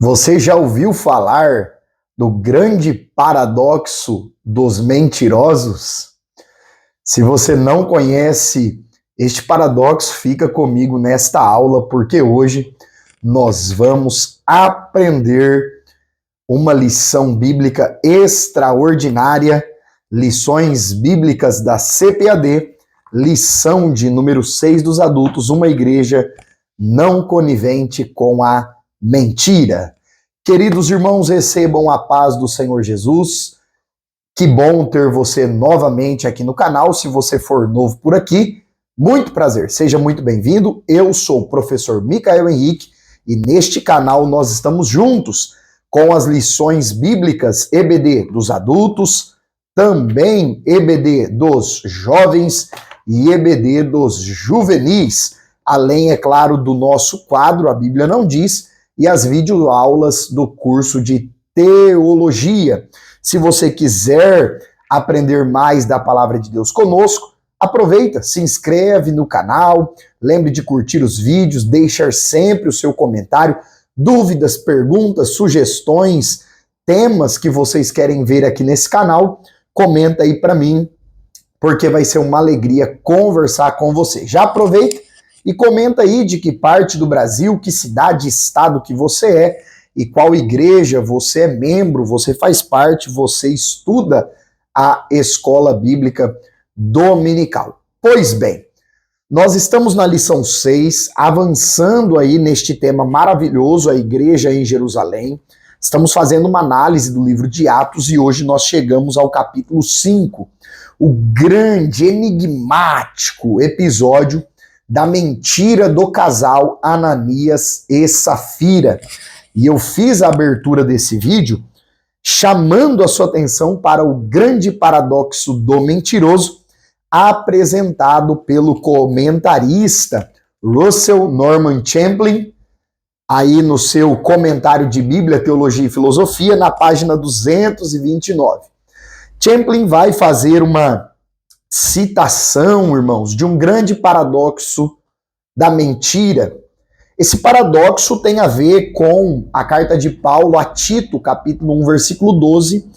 Você já ouviu falar do grande paradoxo dos mentirosos? Se você não conhece este paradoxo, fica comigo nesta aula, porque hoje nós vamos aprender uma lição bíblica extraordinária, lições bíblicas da CPAD, lição de número 6 dos adultos, uma igreja não conivente com a mentira. Queridos irmãos, recebam a paz do Senhor Jesus. Que bom ter você novamente aqui no canal. Se você for novo por aqui, muito prazer, seja muito bem-vindo. Eu sou o professor Micael Henrique e neste canal nós estamos juntos com as lições bíblicas EBD dos adultos, também EBD dos jovens e EBD dos juvenis, além, é claro, do nosso quadro A Bíblia Não Diz e as videoaulas do curso de teologia. Se você quiser aprender mais da palavra de Deus conosco, aproveita, se inscreve no canal, lembre de curtir os vídeos, deixar sempre o seu comentário, dúvidas, perguntas, sugestões, temas que vocês querem ver aqui nesse canal, comenta aí para mim, porque vai ser uma alegria conversar com você. Já aproveita e comenta aí de que parte do Brasil, que cidade, estado que você é e qual igreja você é membro, você faz parte, você estuda a escola bíblica dominical. Pois bem, nós estamos na lição 6, avançando aí neste tema maravilhoso, a igreja em Jerusalém. Estamos fazendo uma análise do livro de Atos e hoje nós chegamos ao capítulo 5, o grande, enigmático episódio da mentira do casal Ananias e Safira. E eu fiz a abertura desse vídeo chamando a sua atenção para o grande paradoxo do mentiroso apresentado pelo comentarista Russell Norman Champlin, aí no seu comentário de Bíblia, Teologia e Filosofia, na página 229. Champlin vai fazer uma citação, irmãos, de um grande paradoxo da mentira. Esse paradoxo tem a ver com a carta de Paulo a Tito, capítulo 1, versículo 12,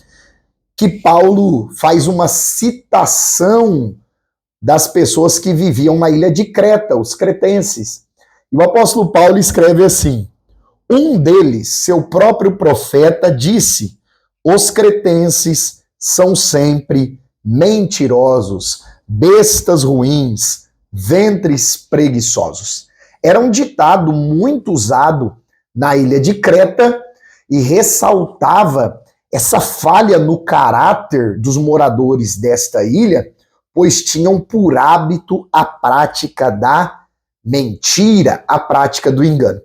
que Paulo faz uma citação das pessoas que viviam na ilha de Creta, os cretenses. E o apóstolo Paulo escreve assim: um deles, seu próprio profeta, disse: os cretenses são sempre mentirosos, bestas ruins, ventres preguiçosos. Era um ditado muito usado na ilha de Creta e ressaltava essa falha no caráter dos moradores desta ilha, pois tinham por hábito a prática da mentira, a prática do engano.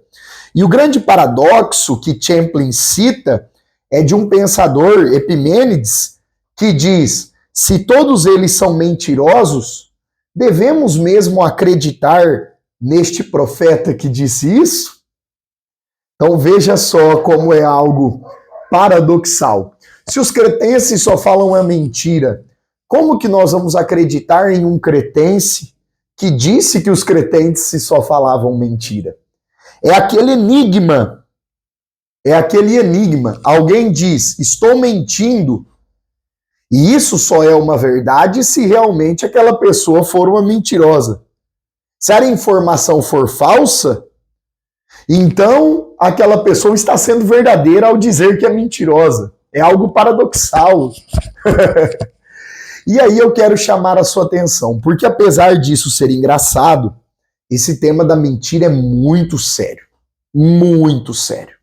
E o grande paradoxo que Champlin cita é de um pensador, Epimênides, que diz: se todos eles são mentirosos, devemos mesmo acreditar neste profeta que disse isso? Então veja só como é algo paradoxal. Se os cretenses só falam a mentira, como que nós vamos acreditar em um cretense que disse que os cretenses só falavam mentira? É aquele enigma. Alguém diz: estou mentindo. E isso só é uma verdade se realmente aquela pessoa for uma mentirosa. Se a informação for falsa, então aquela pessoa está sendo verdadeira ao dizer que é mentirosa. É algo paradoxal. E aí eu quero chamar a sua atenção, porque apesar disso ser engraçado, esse tema da mentira é muito sério. Muito sério.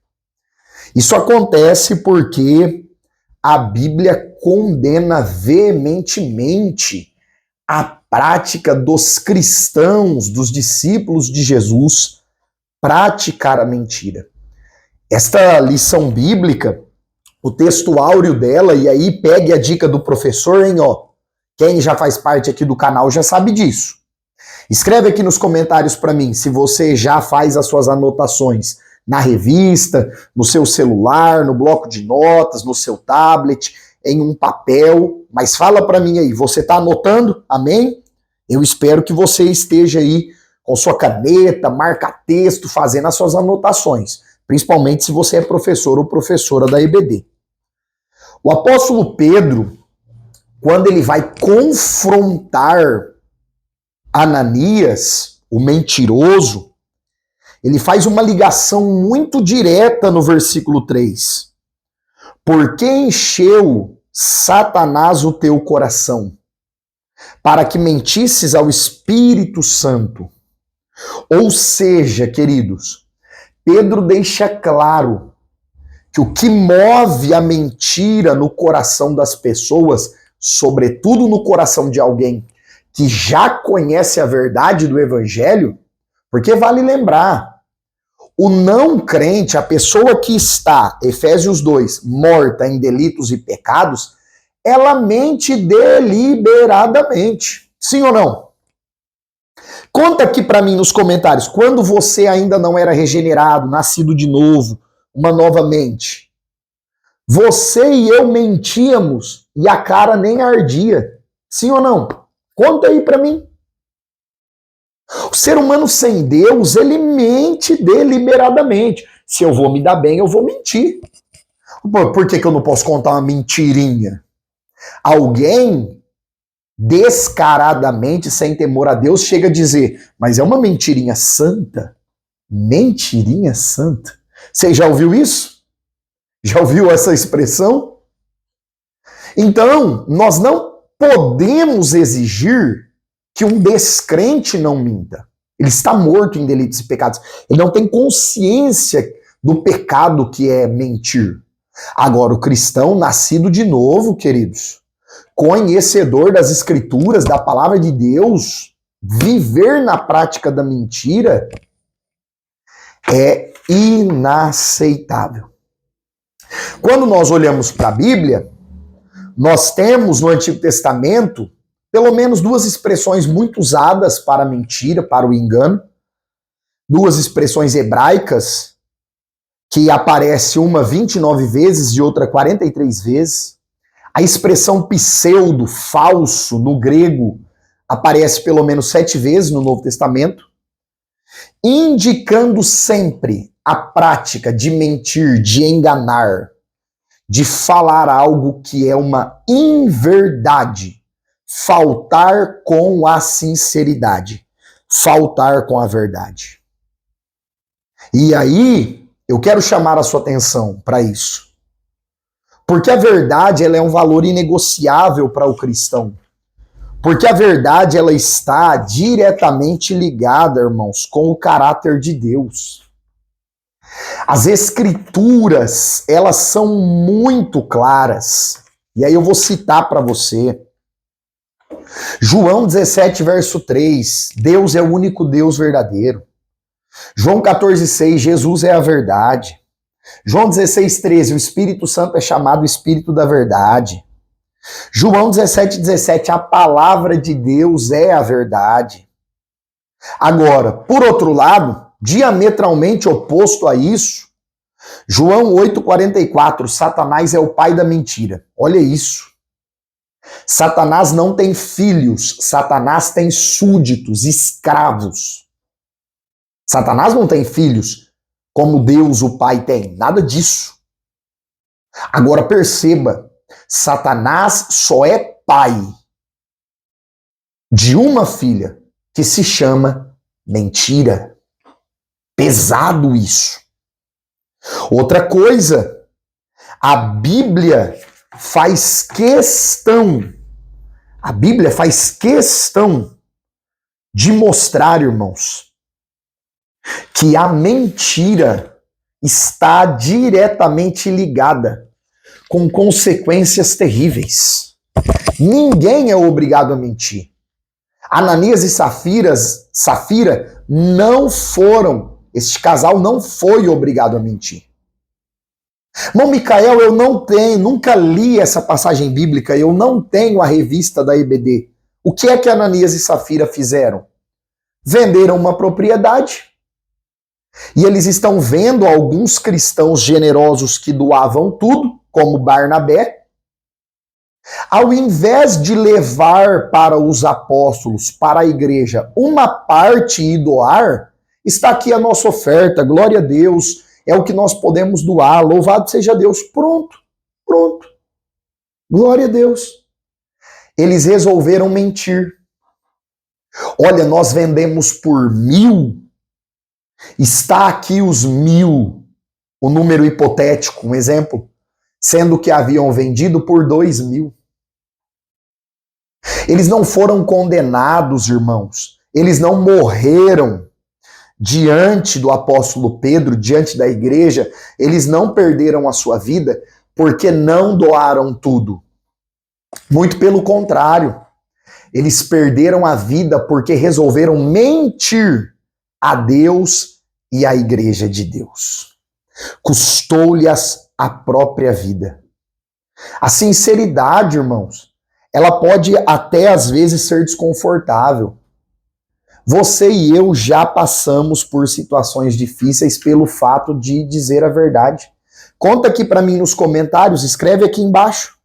Isso acontece porque a Bíblia condena veementemente a prática dos cristãos, dos discípulos de Jesus, praticar a mentira. Esta lição bíblica, o texto áureo dela, e aí pegue a dica do professor, hein, ó. Quem já faz parte aqui do canal já sabe disso. Escreve aqui nos comentários para mim se você já faz as suas anotações na revista, no seu celular, no bloco de notas, no seu tablet, em um papel, mas fala para mim aí, você está anotando? Amém? Eu espero que você esteja aí com sua caneta, marca-texto, fazendo as suas anotações. principalmente se você é professor ou professora da EBD. O apóstolo Pedro, quando ele vai confrontar Ananias, o mentiroso, ele faz uma ligação muito direta no versículo 3. Por que encheu Satanás o teu coração? Para que mentisses ao Espírito Santo. Ou seja, queridos, Pedro deixa claro que o que move a mentira no coração das pessoas, sobretudo no coração de alguém que já conhece a verdade do Evangelho, porque vale lembrar, o não crente, a pessoa que está, Efésios 2, morta em delitos e pecados, ela mente deliberadamente. Sim ou não? Conta aqui para mim nos comentários, quando você ainda não era regenerado, nascido de novo, uma nova mente, você e eu mentíamos e a cara nem ardia. Sim ou não? Conta aí para mim. O ser humano sem Deus, ele mente deliberadamente. Se eu vou me dar bem, eu vou mentir. Por que eu não posso contar uma mentirinha? Alguém, descaradamente, sem temor a Deus, chega a dizer, mas é uma mentirinha santa? Mentirinha santa? Você já ouviu isso? Já ouviu essa expressão? Então, nós não podemos exigir que um descrente não minta. Ele está morto em delitos e pecados. Ele não tem consciência do pecado que é mentir. Agora, o cristão nascido de novo, queridos, conhecedor das Escrituras, da palavra de Deus, viver na prática da mentira é inaceitável. Quando nós olhamos para a Bíblia, nós temos no Antigo Testamento pelo menos duas expressões muito usadas para a mentira, para o engano. Duas expressões hebraicas, que aparece uma 29 vezes e outra 43 vezes. A expressão pseudo, falso, no grego, aparece pelo menos 7 vezes no Novo Testamento, indicando sempre a prática de mentir, de enganar, de falar algo que é uma inverdade, faltar com a sinceridade, faltar com a verdade. E aí, eu quero chamar a sua atenção para isso. Porque a verdade, ela é um valor inegociável para o cristão. Porque a verdade, ela está diretamente ligada, irmãos, com o caráter de Deus. As Escrituras, elas são muito claras. E aí eu vou citar para você. João 17, verso 3, Deus é o único Deus verdadeiro. João 14, 6, Jesus é a verdade. João 16, 13, o Espírito Santo é chamado Espírito da verdade. João 17, 17, a palavra de Deus é a verdade. Agora, por outro lado, diametralmente oposto a isso, João 8, 44, Satanás é o pai da mentira. Olha isso. Satanás não tem filhos, Satanás tem súditos, escravos. Satanás não tem filhos como Deus, o Pai, tem. Nada disso. Agora perceba, Satanás só é pai de uma filha que se chama mentira. Pesado isso. Outra coisa, a Bíblia faz questão de mostrar, irmãos, que a mentira está diretamente ligada com consequências terríveis. Ninguém é obrigado a mentir. Ananias e Safira não foram, este casal não foi obrigado a mentir. Irmão Micael, eu não tenho, nunca li essa passagem bíblica, eu não tenho a revista da EBD. O que é que Ananias e Safira fizeram? Venderam uma propriedade e eles estão vendo alguns cristãos generosos que doavam tudo, como Barnabé. Ao invés de levar para os apóstolos, para a igreja, uma parte e doar, está aqui a nossa oferta, glória a Deus. é o que nós podemos doar, louvado seja Deus. Pronto, pronto. Glória a Deus. Eles resolveram mentir. Olha, nós vendemos por 1.000, está aqui os 1.000, o número hipotético, um exemplo, sendo que haviam vendido por 2.000. Eles não foram condenados, irmãos, eles não morreram diante do apóstolo Pedro, diante da igreja, eles não perderam a sua vida porque não doaram tudo. Muito pelo contrário, eles perderam a vida porque resolveram mentir a Deus e à igreja de Deus. Custou-lhes a própria vida. A sinceridade, irmãos, ela pode até às vezes ser desconfortável. Você e eu já passamos por situações difíceis pelo fato de dizer a verdade. Conta aqui para mim nos comentários, escreve aqui embaixo.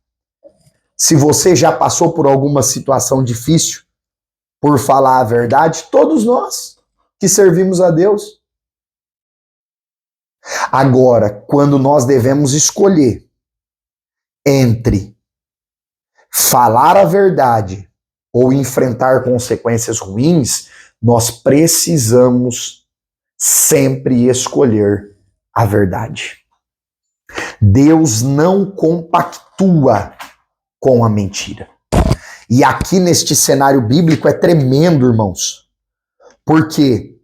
Se você já passou por alguma situação difícil por falar a verdade, todos nós que servimos a Deus. Agora, quando nós devemos escolher entre falar a verdade ou enfrentar consequências ruins, nós precisamos sempre escolher a verdade. Deus não compactua com a mentira. E aqui neste cenário bíblico é tremendo, irmãos, porque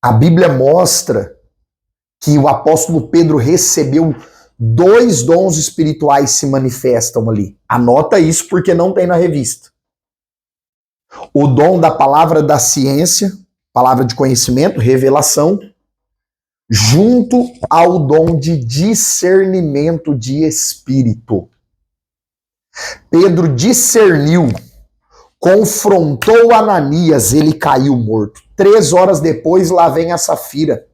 a Bíblia mostra que o apóstolo Pedro recebeu 2 dons espirituais se manifestam ali. Anota isso porque não tem na revista. O dom da palavra da ciência, palavra de conhecimento, revelação, junto ao dom de discernimento de espírito. Pedro discerniu, confrontou Ananias, ele caiu morto. 3 horas depois, lá vem a Safira.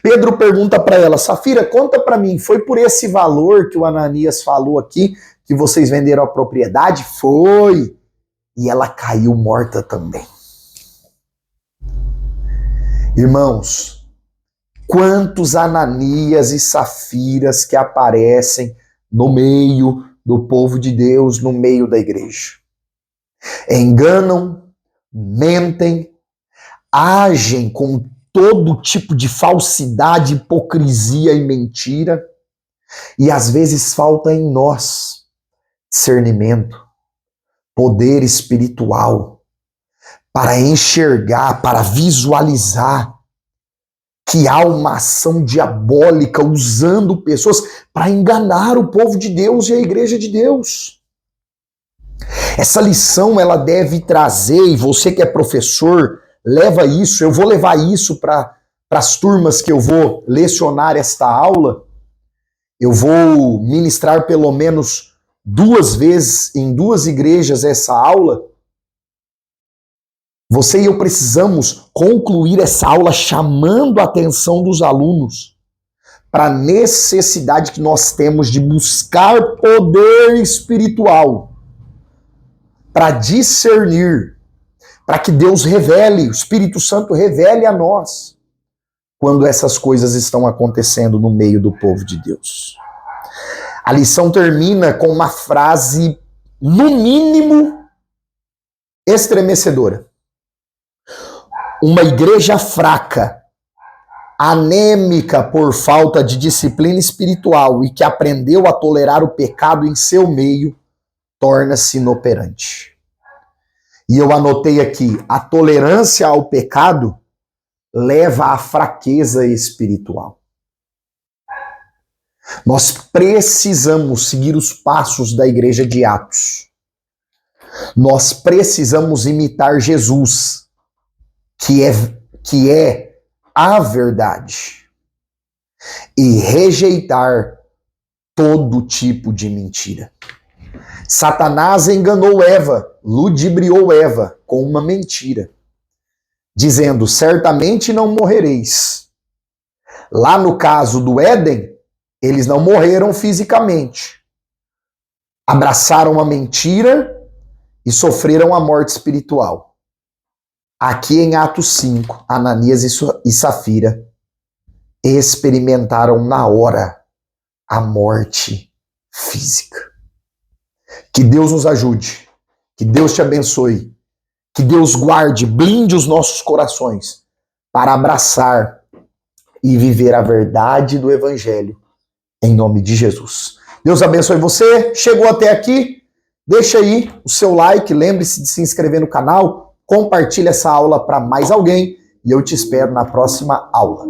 Pedro pergunta para ela, Safira, conta para mim, foi por esse valor que o Ananias falou aqui, que vocês venderam a propriedade? Foi. E ela caiu morta também. Irmãos, quantos Ananias e Safiras que aparecem no meio do povo de Deus, no meio da igreja. Enganam, mentem, agem com todo tipo de falsidade, hipocrisia e mentira, e às vezes falta em nós discernimento, poder espiritual, para enxergar, para visualizar que há uma ação diabólica usando pessoas para enganar o povo de Deus e a igreja de Deus. Essa lição ela deve trazer, e você que é professor, leva isso, eu vou levar isso para as turmas que eu vou lecionar esta aula. Eu vou ministrar pelo menos 2 vezes em 2 igrejas essa aula. Você e eu precisamos concluir essa aula chamando a atenção dos alunos para a necessidade que nós temos de buscar poder espiritual, para discernir, para que Deus revele, o Espírito Santo revele a nós quando essas coisas estão acontecendo no meio do povo de Deus. A lição termina com uma frase, no mínimo, estremecedora. Uma igreja fraca, anêmica por falta de disciplina espiritual e que aprendeu a tolerar o pecado em seu meio, torna-se inoperante. E eu anotei aqui, a tolerância ao pecado leva à fraqueza espiritual. Nós precisamos seguir os passos da igreja de Atos. Nós precisamos imitar Jesus, que é a verdade, e rejeitar todo tipo de mentira. Satanás enganou Eva, ludibriou Eva com uma mentira, dizendo, certamente não morrereis. Lá no caso do Éden, eles não morreram fisicamente. Abraçaram a mentira e sofreram a morte espiritual. Aqui em Atos 5, Ananias e Safira experimentaram na hora a morte física. Que Deus nos ajude, que Deus te abençoe, que Deus guarde, blinde os nossos corações para abraçar e viver a verdade do Evangelho, em nome de Jesus. Deus abençoe você, chegou até aqui, deixa aí o seu like, lembre-se de se inscrever no canal, compartilhe essa aula para mais alguém e eu te espero na próxima aula.